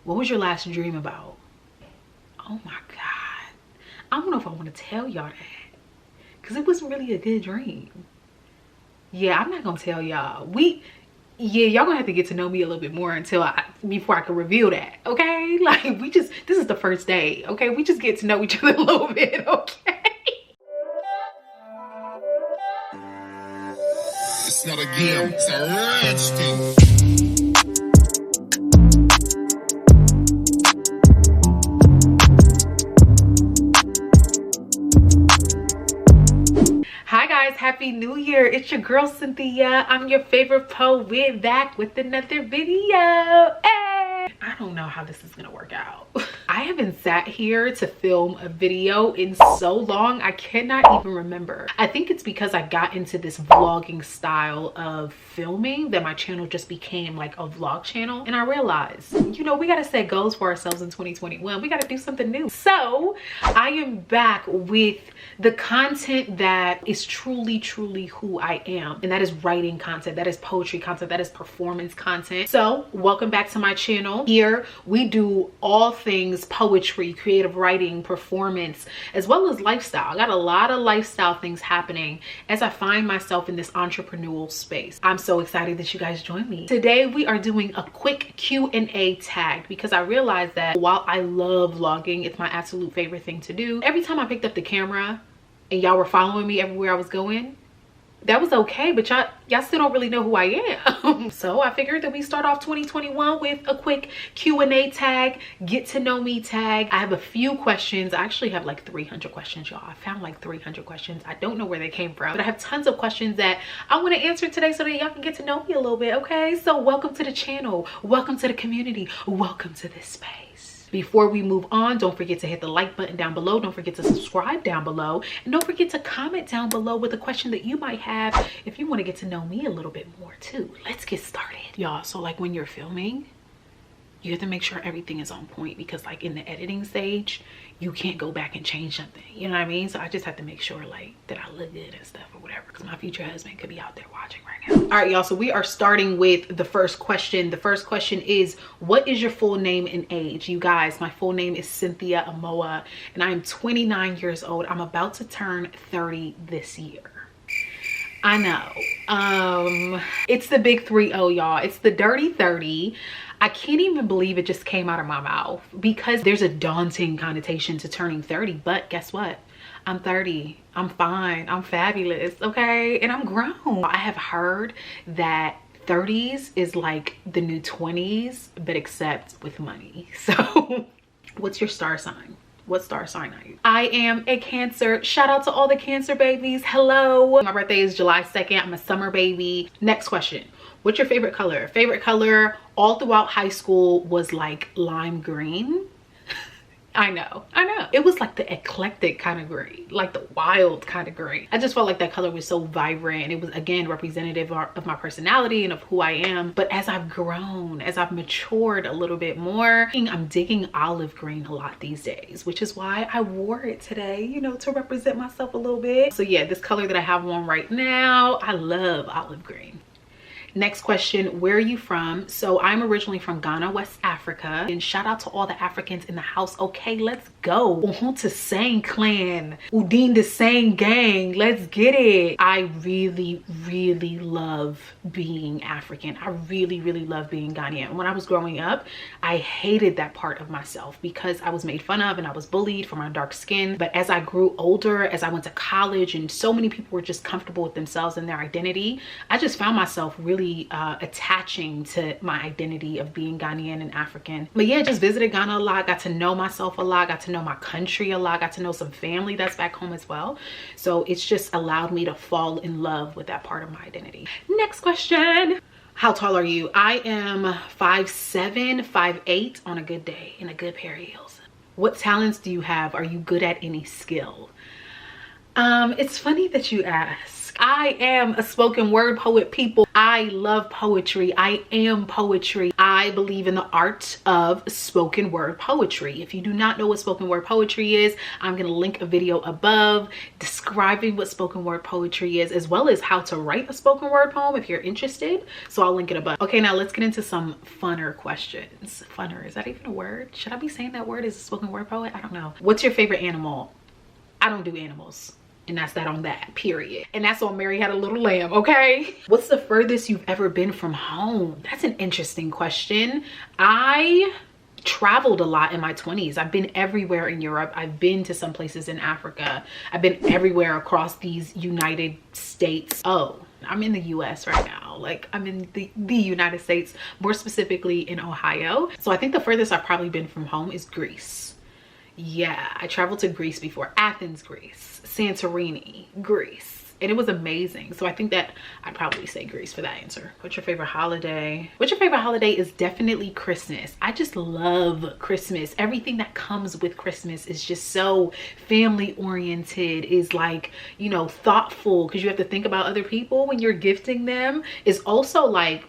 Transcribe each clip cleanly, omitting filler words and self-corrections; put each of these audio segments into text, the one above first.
What was your last dream about? Oh my God. I don't know if I want to tell y'all that, because it wasn't really a good dream. Yeah, I'm not gonna tell y'all. Y'all gonna have to get to know me a little bit more before I can reveal that, okay? Like, this is the first day, okay? We just get to know each other a little bit, okay? It's not a game, it's a rich thing. Hi guys, happy new year. It's your girl Cynthia. I'm your favorite poet, back with another video. Hey! I don't know how this is gonna work out. I haven't sat here to film a video in so long, I cannot even remember. I think it's because I got into this vlogging style of filming that my channel just became like a vlog channel. And I realized, you know, we gotta set goals for ourselves in 2021. We gotta do something new. So I am back with the content that is truly who I am, and that is writing content, that is poetry content, that is performance content. So welcome back to my channel. Here we do all things poetry, creative writing, performance, as well as lifestyle. I got a lot of lifestyle things happening as I find myself in this entrepreneurial space. I'm so excited that you guys joined me. Today we are doing a quick Q&A tag, because I realized that while I love vlogging, it's my absolute favorite thing to do. Every time I picked up the camera and y'all were following me everywhere I was going, that was okay, but y'all still don't really know who I am. So I figured that we start off 2021 with a quick Q&A tag, get to know me tag. I have a few questions. I actually have like 300 questions, y'all. I found like 300 questions. I don't know where they came from, but I have tons of questions that I want to answer today so that y'all can get to know me a little bit, okay? So welcome to the channel, welcome to the community, welcome to this space. Before we move on, don't forget to hit the like button down below. Don't forget to subscribe down below. And don't forget to comment down below with a question that you might have if you want to get to know me a little bit more too. Let's get started. Y'all, so like when you're filming, you have to make sure everything is on point, because like in the editing stage, you can't go back and change something. You know what I mean? So I just have to make sure like that I look good and stuff or whatever, because my future husband could be out there watching right now. All right, y'all. So we are starting with the first question. The first question is, what is your full name and age? You guys, my full name is Cynthia Amoah, and I am 29 years old. I'm about to turn 30 this year. I know. It's the big 3-0, y'all. It's the dirty 30. I can't even believe it just came out of my mouth, because there's a daunting connotation to turning 30. But guess what? I'm 30. I'm fine. I'm fabulous. Okay. And I'm grown. I have heard that 30s is like the new 20s, but except with money. So what's your star sign? What star sign are you? I am a Cancer. Shout out to all the Cancer babies. Hello. My birthday is July 2nd. I'm a summer baby. Next question. What's your favorite color? Favorite color all throughout high school was like lime green. I know. It was like the eclectic kind of green, like the wild kind of green. I just felt like that color was so vibrant. It was, again, representative of my personality and of who I am. But as I've grown, as I've matured a little bit more, I'm digging olive green a lot these days, which is why I wore it today, you know, to represent myself a little bit. So yeah, this color that I have on right now, I love olive green. Next question, where are you from? So I'm originally from Ghana, West Africa. And shout out to all the Africans in the house. Okay, let's go. Uhunta Sang clan. Udin the Sang gang. Let's get it. I really love being African. I really love being Ghanaian. When I was growing up, I hated that part of myself because I was made fun of and I was bullied for my dark skin. But as I grew older, as I went to college and so many people were just comfortable with themselves and their identity, I just found myself really attaching to my identity of being Ghanaian and African. But yeah, just visited Ghana a lot, got to know myself a lot, got to know my country a lot, got to know some family that's back home as well. So it's just allowed me to fall in love with that part of my identity. Next question. How tall are you? I am 5'7", 5'8" on a good day in a good pair of heels. What talents do you have? Are you good at any skill? It's funny that you ask. I am a spoken word poet, people. I love poetry. I am poetry. I believe in the art of spoken word poetry. If you do not know what spoken word poetry is, I'm going to link a video above describing what spoken word poetry is, as well as how to write a spoken word poem if you're interested. So I'll link it above. Okay, now let's get into some funner questions. Funner, is that even a word? Should I be saying that word as a spoken word poet? I don't know. What's your favorite animal? I don't do animals. And that's that on that, period. And that's on Mary Had a Little Lamb, okay? What's the furthest you've ever been from home? That's an interesting question. I traveled a lot in my 20s. I've been everywhere in Europe. I've been to some places in Africa. I've been everywhere across these United States. Oh, I'm in the US right now. Like, I'm in the United States, more specifically in Ohio. So I think the furthest I've probably been from home is Greece. Yeah, I traveled to Greece before. Athens, Greece. Santorini, Greece. And it was amazing. So I think that I'd probably say Greece for that answer. What's your favorite holiday? What's your favorite holiday is definitely Christmas. I just love Christmas. Everything that comes with Christmas is just so family oriented, is like, you know, thoughtful, because you have to think about other people when you're gifting them. It's also like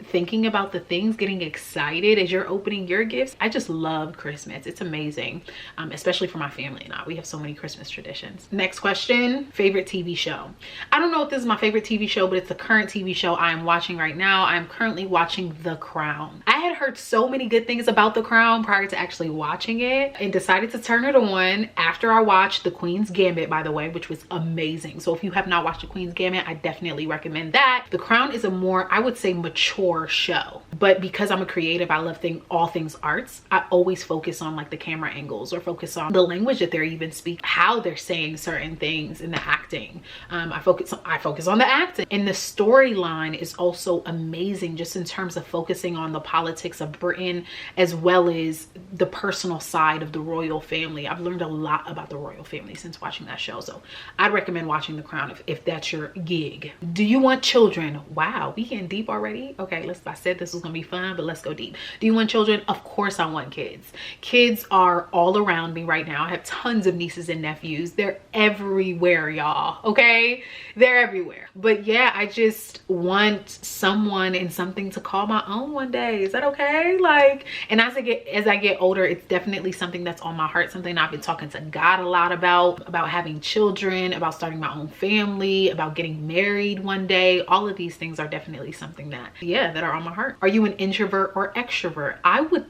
thinking about the things, getting excited as you're opening your gifts. I just love Christmas. It's amazing, especially for my family and I. We have so many Christmas traditions. Next question, favorite TV show. I don't know if this is my favorite TV show, but it's the current TV show I am watching right now. I am currently watching The Crown. I had heard so many good things about The Crown prior to actually watching it, and decided to turn it on after I watched The Queen's Gambit, by the way, which was amazing. So if you have not watched The Queen's Gambit, I definitely recommend that. The Crown is a more, I would say, mature show, but because I'm a creative, I love all things arts. I always focus on like the camera angles, or focus on the language that they're even speaking, how they're saying certain things in the acting. I focus on the acting, and the storyline is also amazing, just in terms of focusing on the politics of Britain, as well as the personal side of the royal family. I've learned a lot about the royal family since watching that show, so I'd recommend watching The Crown if that's your gig. Do you want children? Wow, we getting deep already. Okay, I said this was gonna be fun, but let's go deep. Do you want children? Of course I want kids. Kids are all around me right now. I have tons of nieces and nephews. They're everywhere, y'all, okay? They're everywhere. But yeah, I just want someone and something to call my own one day. Is that okay? Like, and as I get older, it's definitely something that's on my heart, something I've been talking to God a lot about having children, about starting my own family, about getting married one day. All of these things are definitely something that are on my heart. Are you an introvert or extrovert? I would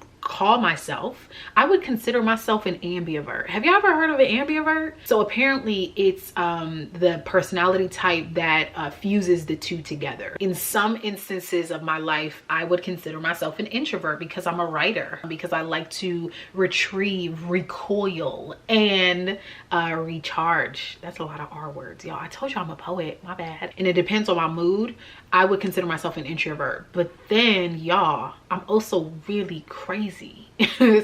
consider myself an ambivert. Have you ever heard of an ambivert? So apparently it's the personality type that fuses the two together. In some instances of my life, I would consider myself an introvert because I'm a writer, because I like to retrieve, recoil, and recharge. That's a lot of R words, y'all. I told you I'm a poet, my bad. And it depends on my mood. I would consider myself an introvert, but then y'all, I'm also really crazy.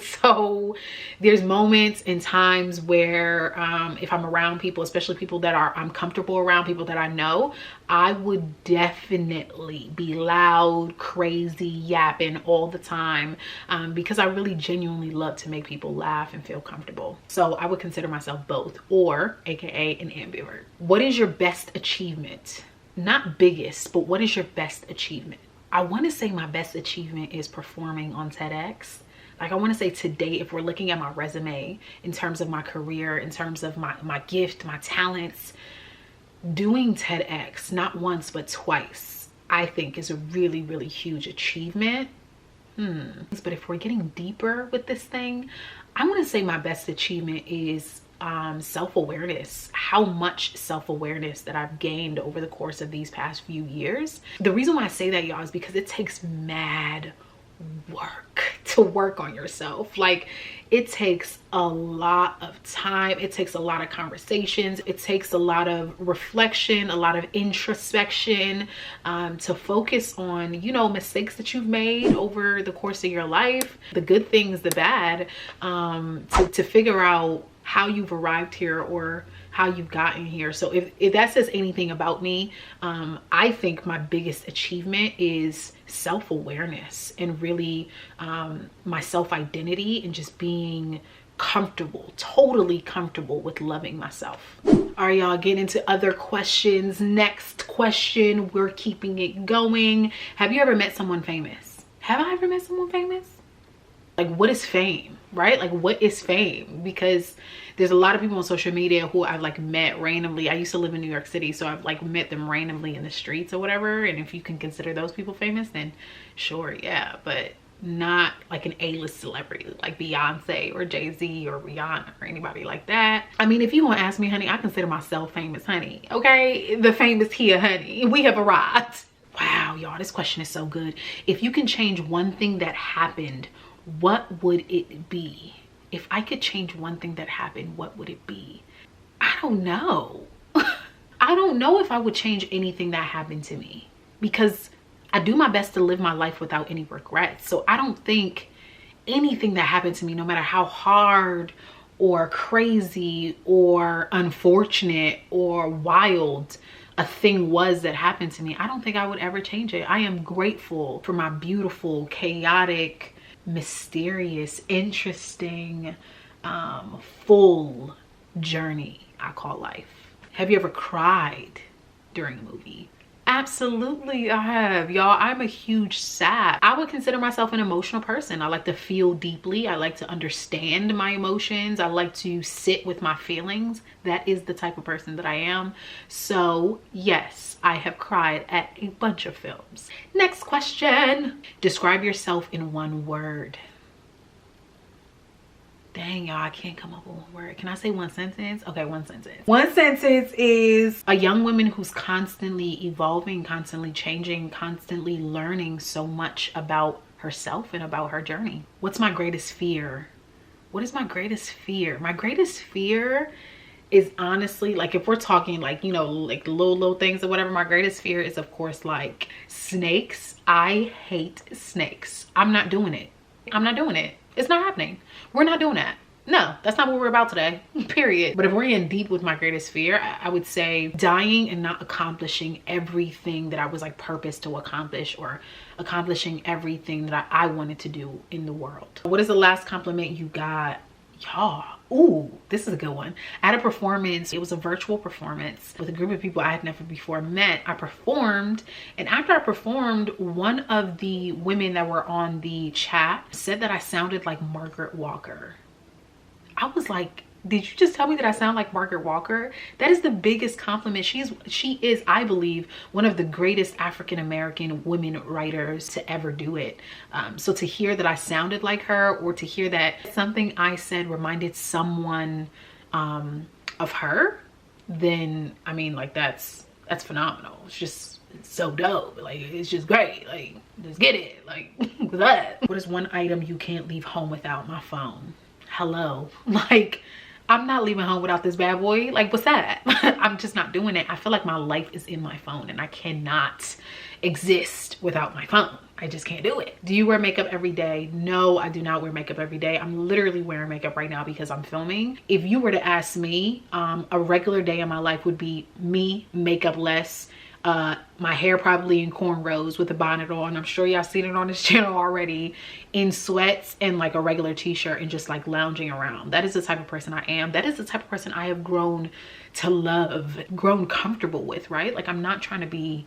So there's moments and times where if I'm around people, especially people that I'm comfortable around, people that I know, I would definitely be loud, crazy, yapping all the time, because I really genuinely love to make people laugh and feel comfortable. So I would consider myself both, or AKA an ambivert. What is your best achievement? Not biggest, but what is your best achievement? I want to say my best achievement is performing on TEDx. Like, I want to say today, if we're looking at my resume in terms of my career, in terms of my gift, my talents, doing TEDx not once but twice, I think is a really, really huge achievement. But if we're getting deeper with this thing, I want to say my best achievement is self-awareness. How much self-awareness that I've gained over the course of these past few years. The reason why I say that, y'all, is because it takes mad work to work on yourself. Like, it takes a lot of time, it takes a lot of conversations, it takes a lot of reflection, a lot of introspection, to focus on, you know, mistakes that you've made over the course of your life, the good things, the bad, to figure out how you've arrived here or how you've gotten here. So if that says anything about me, I think my biggest achievement is self-awareness, and really my self-identity, and just being comfortable, totally comfortable with loving myself. All right, y'all, get into other questions. Next question, we're keeping it going. Have you ever met someone famous? Have I ever met someone famous? Like, what is fame, right? Like, what is fame? Because there's a lot of people on social media who I've like met randomly. I used to live in New York City, so I've like met them randomly in the streets or whatever. And if you can consider those people famous, then sure, yeah. But not like an A-list celebrity like Beyonce or Jay-Z or Rihanna or anybody like that. I mean, if you want to ask me, honey, I consider myself famous, honey. Okay, the fame is here, honey. We have arrived. Wow, y'all, this question is so good. If you can change one thing that happened, what would it be? If I could change one thing that happened, what would it be? I don't know. I don't know if I would change anything that happened to me, because I do my best to live my life without any regrets. So I don't think anything that happened to me, no matter how hard or crazy or unfortunate or wild a thing was that happened to me, I don't think I would ever change it. I am grateful for my beautiful, chaotic, mysterious, interesting, full journey I call life. Have you ever cried during a movie? Absolutely, I have, y'all. I'm a huge sap. I would consider myself an emotional person. I like to feel deeply. I like to understand my emotions. I like to sit with my feelings. That is the type of person that I am. So yes, I have cried at a bunch of films. Next question. Describe yourself in one word. Dang, y'all, I can't come up with one word. Can I say one sentence? Okay, one sentence. One sentence is a young woman who's constantly evolving, constantly changing, constantly learning so much about herself and about her journey. What's my greatest fear? What is my greatest fear? My greatest fear is honestly, like, if we're talking like, you know, like little things or whatever, my greatest fear is of course like snakes. I hate snakes. I'm not doing it. I'm not doing it. It's not happening. We're not doing that. No, that's not what we're about today, period. But if we're in deep with my greatest fear, I would say dying and not accomplishing everything that I was like purposed to accomplish, or accomplishing everything that I wanted to do in the world. What is the last compliment you got? Y'all, ooh, this is a good one. I had a performance. It was a virtual performance with a group of people I had never before met. I performed, and after I performed, one of the women that were on the chat said that I sounded like Margaret Walker. I was like, did you just tell me that I sound like Margaret Walker? That is the biggest compliment. She is, I believe, one of the greatest African-American women writers to ever do it. So to hear that I sounded like her, or to hear that something I said reminded someone of her, then I mean, like, that's phenomenal. It's just so dope. Like, it's just great. Like, just get it. Like, what's that? What is one item you can't leave home without? My phone. Hello. Like, I'm not leaving home without this bad boy. Like, what's that? I'm just not doing it. I feel like my life is in my phone, and I cannot exist without my phone. I just can't do it. Do you wear makeup every day? No, I do not wear makeup every day. I'm literally wearing makeup right now because I'm filming. If you were to ask me, a regular day in my life would be me, makeup less, my hair probably in cornrows with a bonnet on. I'm sure y'all seen it on this channel already, in sweats and like a regular t-shirt, and just like lounging around. That is the type of person I am. That is the type of person I have grown to love, grown comfortable with, right? Like, I'm not trying to be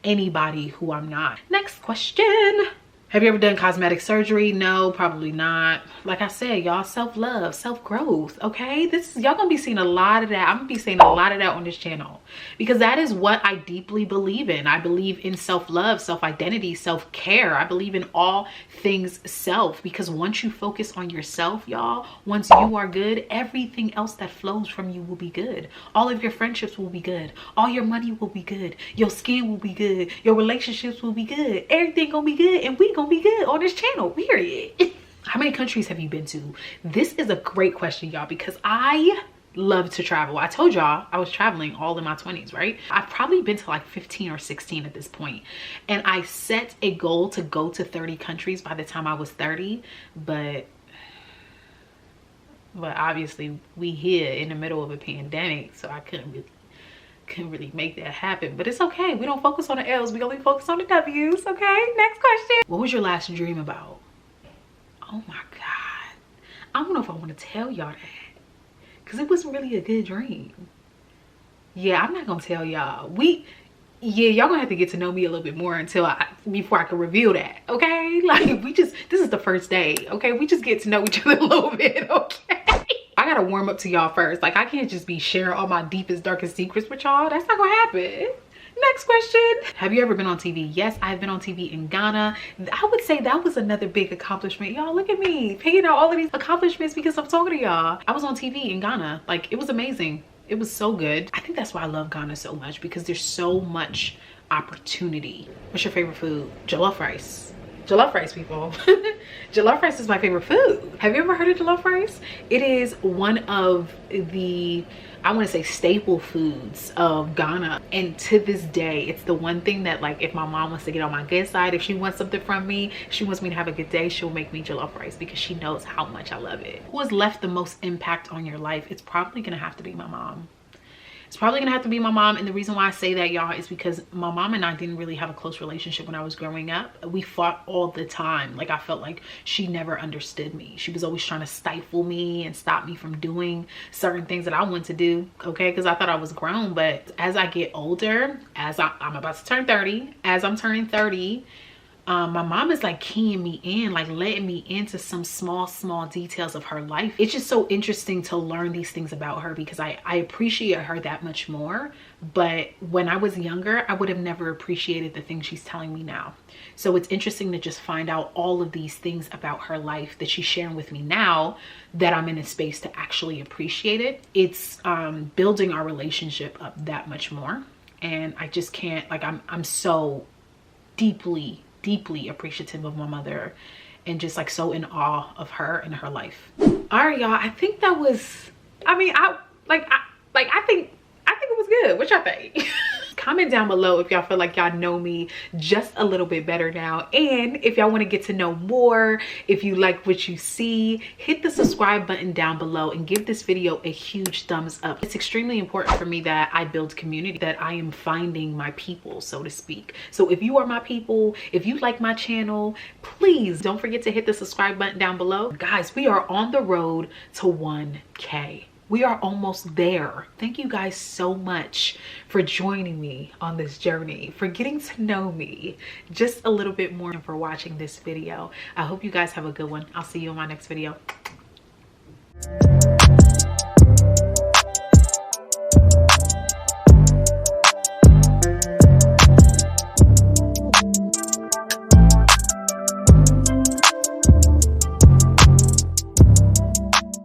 anybody who I'm not. Next question. Have you ever done cosmetic surgery? No, probably not. Like I said, y'all, self-love, self-growth, okay? Y'all gonna be seeing a lot of that. I'm gonna be seeing a lot of that on this channel, because that is what I deeply believe in. I believe in self-love, self-identity, self-care. I believe in all things self, because once you focus on yourself, y'all, once you are good, everything else that flows from you will be good. All of your friendships will be good. All your money will be good. Your skin will be good. Your relationships will be good. Everything gonna be good, and we gonna be good on this channel, period. How many countries have you been to? This is a great question, y'all, because I love to travel. I told y'all I was traveling all in my 20s, right? I've probably been to like 15 or 16 at this point, and I set a goal to go to 30 countries by the time I was 30, but obviously we here in the middle of a pandemic, so I couldn't really make that happen. But it's okay, we don't focus on the L's, we only focus on the W's. Okay, next question. What was your last dream about? Oh my god, I don't know if I want to tell y'all that, because it wasn't really a good dream. Yeah, I'm not gonna tell y'all. Y'all gonna have to get to know me a little bit more before I can reveal that, okay? okay? Like this is the first day, okay? We just get to know each other a little bit, okay? I gotta warm up to y'all first. Like I can't just be sharing all my deepest, darkest secrets with y'all. That's not gonna happen. Next question. Have you ever been on TV? Yes, I've been on TV in Ghana. I would say that was another big accomplishment. Y'all, look at me picking out all of these accomplishments because I'm talking to y'all. I was on TV in Ghana. Like, it was amazing. It was so good. I think that's why I love Ghana so much, because there's so much opportunity. What's your favorite food? Jollof rice. Jollof rice, people. Jollof rice is my favorite food. Have you ever heard of jollof rice? It is one of the, I want to say, staple foods of Ghana, and to this day it's the one thing that, like, if my mom wants to get on my good side, if she wants something from me, she wants me to have a good day, she'll make me jollof rice because she knows how much I love it. Who has left the most impact on your life? It's probably gonna have to be my mom. It's probably gonna have to be my mom. And the reason why I say that, y'all, is because my mom and I didn't really have a close relationship when I was growing up. We fought all the time. Like, I felt like she never understood me. She was always trying to stifle me and stop me from doing certain things that I wanted to do, okay? Because I thought I was grown. But as I get older, as I'm about to turn 30, as I'm turning 30, my mom is like keying me in, like letting me into some small details of her life. It's just so interesting to learn these things about her because I appreciate her that much more. But when I was younger, I would have never appreciated the things she's telling me now. So it's interesting to just find out all of these things about her life that she's sharing with me now, that I'm in a space to actually appreciate it. It's building our relationship up that much more. And I just can't, like, I'm so deeply appreciative of my mother, and just like so in awe of her and her life. All right, y'all, I think that was, I think it was good. What y'all think? Comment down below if y'all feel like y'all know me just a little bit better now, and if y'all want to get to know more, if you like what you see, hit the subscribe button down below and give this video a huge thumbs up. It's extremely important for me that I build community, that I am finding my people, so to speak. So if you are my people, if you like my channel, please don't forget to hit the subscribe button down below. Guys, we are on the road to 1K. We are almost there. Thank you guys so much for joining me on this journey, for getting to know me just a little bit more, and for watching this video. I hope you guys have a good one. I'll see you in my next video.